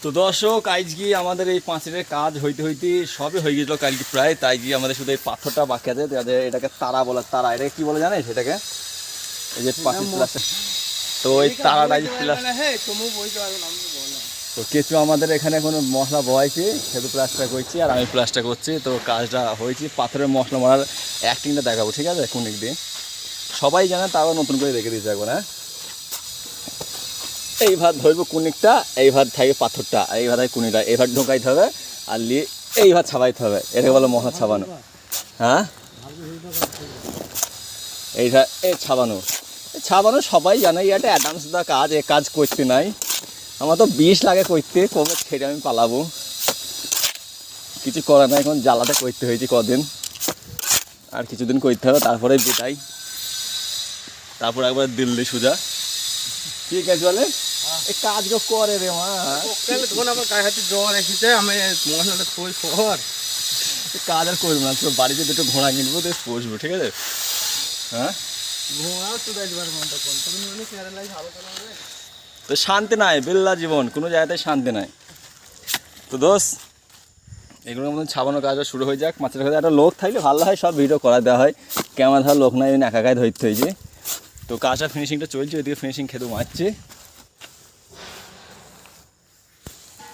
তো দর্শক আজকে আমাদের এই পাঁচিলের কাজ হইতে হইতে সবই হয়ে গেছিলো কালকে প্রায়, তাই গিয়ে আমাদের শুধু এই পাথরটা বাকি আছে। এটাকে তারা বলে, তারা এটাকে কি বলে জানিস? এটাকে এই যে পাঁচিল প্লাস্টার, তো ওই তারাটা তো কিছু আমাদের এখানে কোনো মশলা বহাইছি, সেহেতু প্লাস্টার করছি আর আমি প্লাস্টার করছি। তো কাজটা হয়েছে, পাথরের মশলা মারার অ্যাক্টিংটা দেখাবো, ঠিক আছে? কোনিক দিয়ে সবাই জানে, তাও নতুন করে দেখে দিয়েছে এখন। হ্যাঁ, এই ভাত ধরবো কুনিকটা, এই ভাত থাকবে পাথরটা, এই ভাত থাকে কুনিটা, এই ভাত ঢোকাইতে হবে আর নিয়ে এই ভাত ছাপাইতে হবে। এটাকে বলো মশলা ছাপানো। হ্যাঁ, এইটা এই ছাপানো, ছাপানো সবাই জানে, এটা অ্যাডভান্স দা কাজ, এ কাজ করতে নাই। আমার তো 20 লাগে করতে, কবে ছেড়ে আমি পালাবো, কিছু করার নাই। এখন জ্বালাতে করতে হয়েছে কদিন, আর কিছুদিন করতে হবে, তারপরে বিদায়, তারপর একবার দিল্লি সোজা। ঠিক আছে বলে এই কাজগুলো করে রে মা, আমার গায়ে হাতে জ্বর এসেছে, আমি মশলাটা থই পর কাজ আর করবো না, তো বাড়িতে দুটো ঘোড়া কিনবো, তো পুষবো, ঠিক আছে? হ্যাঁ, ঘোড়াও তো দেখবার মনটা কোন তবে নুনে কেরালাই ভালো করা হবে। তো শান্তি নাই, বিল্লা জীবন, কোনো জায়গাতে শান্তি নাই। তো দোষ এগুলোর মধ্যে ছাপানোর কাজটা শুরু হয়ে যাক। মাছের কাছে একটা লোক থাকলে ভালো হয়, সব ভিডিও করা দেওয়া হয়। ক্যামেরা ধর লোক নাই, একা একাই ধরতে হয়েছে। তো কাজটা ফিনিশিংটা চলছে, ওইদিকে ফিনিশিং খেতে মারছে।